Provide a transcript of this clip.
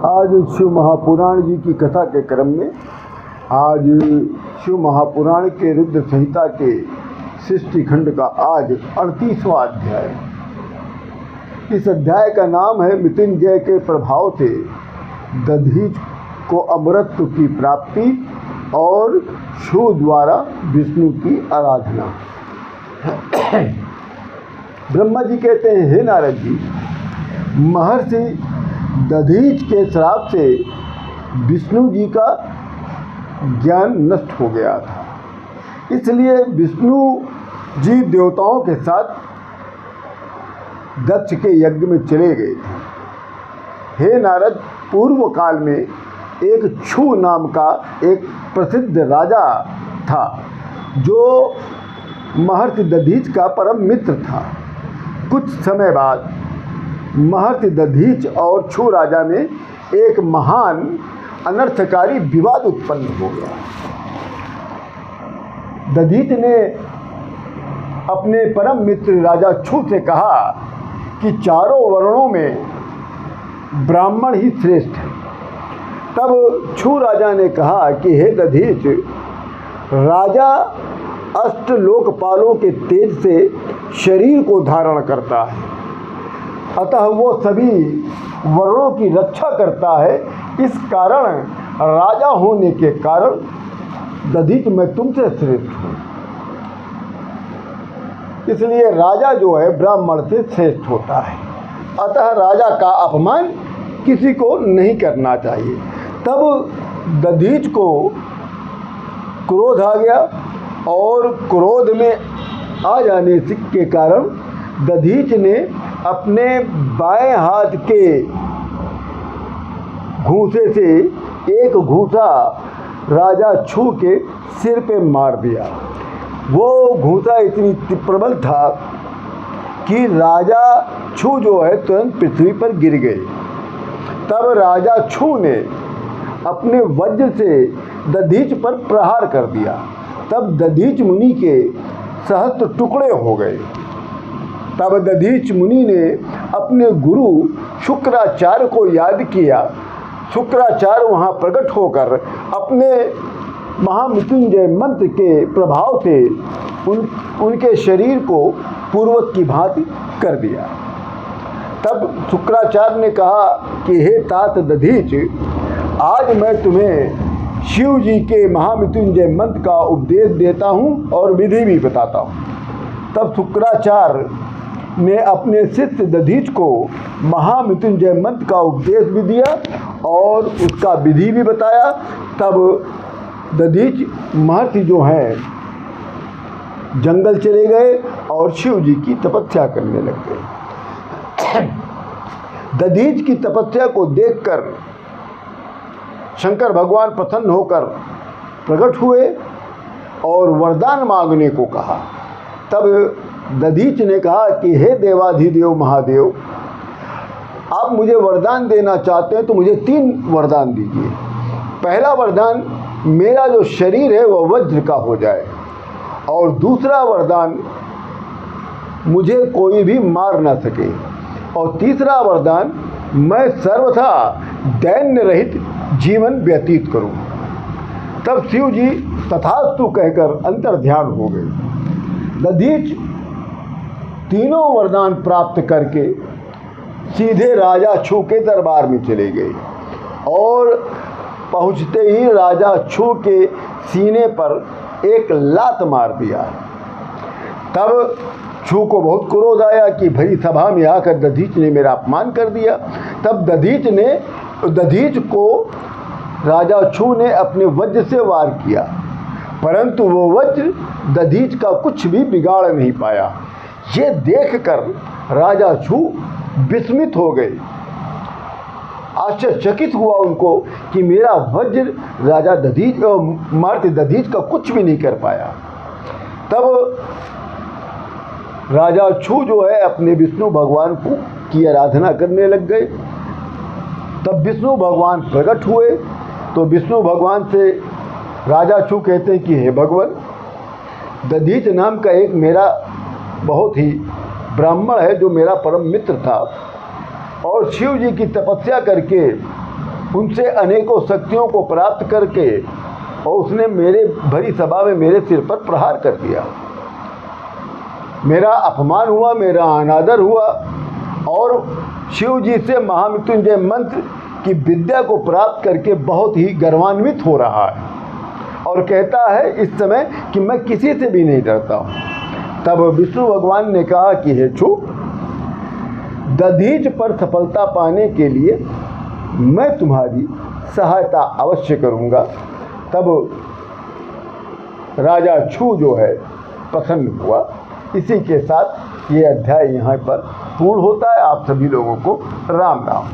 आज शिव महापुराण जी की कथा के क्रम में आज शिव महापुराण के रुद्र संहिता के सृष्टि खंड का आज 38वां अध्याय। इस अध्याय का नाम है मृत्युंजय के प्रभाव से दधीच को अमरत्व की प्राप्ति और शिव द्वारा विष्णु की आराधना। ब्रह्मा जी कहते हैं, हे नारद जी, महर्षि दधीच के श्राप से विष्णु जी का ज्ञान नष्ट हो गया था, इसलिए विष्णु जी देवताओं के साथ दक्ष के यज्ञ में चले गए थे। हे नारद, पूर्व काल में एक क्षु नाम का एक प्रसिद्ध राजा था जो महर्षि दधीच का परम मित्र था। कुछ समय बाद महर्षि दधीच और क्षु राजा में एक महान अनर्थकारी विवाद उत्पन्न हो गया। दधीच ने अपने परम मित्र राजा क्षु से कहा कि चारों वर्णों में ब्राह्मण ही श्रेष्ठ है। तब क्षु राजा ने कहा कि हे दधीच, राजा अष्ट लोकपालों के तेज से शरीर को धारण करता है, अतः वो सभी वर्णों की रक्षा करता है। इस कारण राजा होने के कारण दधीच मैं तुमसे श्रेष्ठ हूँ, इसलिए राजा जो है ब्राह्मण से श्रेष्ठ होता है, अतः राजा का अपमान किसी को नहीं करना चाहिए। तब दधीच को क्रोध आ गया और क्रोध में आ जाने के कारण दधीच ने अपने बाएं हाथ के घूंसे से एक घूंसा राजा क्षु के सिर पे मार दिया। वो घूंसा इतनी प्रबल था कि राजा क्षु जो है तुरंत पृथ्वी पर गिर गए। तब राजा क्षु ने अपने वज्र से दधीच पर प्रहार कर दिया। तब दधीच मुनि के सहस्त्र टुकड़े हो गए। तब दधीच मुनि ने अपने गुरु शुक्राचार्य को याद किया। शुक्राचार्य वहाँ प्रकट होकर अपने महामृत्युंजय मंत्र के प्रभाव से उनके शरीर को पूर्वत की भांति कर दिया। तब शुक्राचार्य ने कहा कि हे तात दधीच, आज मैं तुम्हें शिव जी के महामृत्युंजय मंत्र का उपदेश देता हूँ और विधि भी बताता हूँ। तब शुक्राचार्य ने अपने शिष्य दधीच को महामृत्युंजय मंत्र का उपदेश भी दिया और उसका विधि भी बताया। तब दधीच महर्षि जो हैं जंगल चले गए और शिव जी की तपस्या करने लग गए। दधीच की तपस्या को देखकर शंकर भगवान प्रसन्न होकर प्रकट हुए और वरदान मांगने को कहा। तब दधीच ने कहा कि हे देवाधिदेव महादेव, आप मुझे वरदान देना चाहते हैं तो मुझे 3 वरदान दीजिए। पहला वरदान, मेरा जो शरीर है वह वज्र का हो जाए, और दूसरा वरदान, मुझे कोई भी मार ना सके, और तीसरा वरदान, मैं सर्वथा दैन्य रहित जीवन व्यतीत करूं। तब शिव जी तथास्तु कहकर अंतर्ध्यान हो गए। दधीच तीनों वरदान प्राप्त करके सीधे राजा क्षु के दरबार में चले गए और पहुंचते ही राजा क्षु के सीने पर एक लात मार दिया। तब क्षु को बहुत क्रोध आया कि भरी सभा में आकर दधीच ने मेरा अपमान कर दिया। तब दधीच को राजा क्षु ने अपने वज्र से वार किया, परंतु वो वज्र दधीच का कुछ भी बिगाड़ नहीं पाया। ये देखकर राजा क्षु विस्मित हो गए, आश्चर्यचकित हुआ उनको कि मेरा वज्र राजा दधीच महर्षि दधीच का कुछ भी नहीं कर पाया। तब राजा क्षु जो है अपने विष्णु भगवान की आराधना करने लग गए। तब विष्णु भगवान प्रकट हुए तो विष्णु भगवान से राजा क्षु कहते हैं कि हे भगवान, दधीच नाम का एक मेरा बहुत ही ब्राह्मण है जो मेरा परम मित्र था, और शिव जी की तपस्या करके उनसे अनेकों शक्तियों को प्राप्त करके और उसने मेरे भरी सभा में मेरे सिर पर प्रहार कर दिया। मेरा अपमान हुआ, मेरा अनादर हुआ और शिव जी से महामृत्युंजय मंत्र की विद्या को प्राप्त करके बहुत ही गर्वान्वित हो रहा है और कहता है इस समय कि मैं किसी से भी नहीं डरता हूँ। तब विष्णु भगवान ने कहा कि हे छू, दधीच पर सफलता पाने के लिए मैं तुम्हारी सहायता अवश्य करूँगा। तब राजा छू जो है प्रसन्न हुआ। इसी के साथ ये अध्याय यहाँ पर पूर्ण होता है। आप सभी लोगों को राम राम।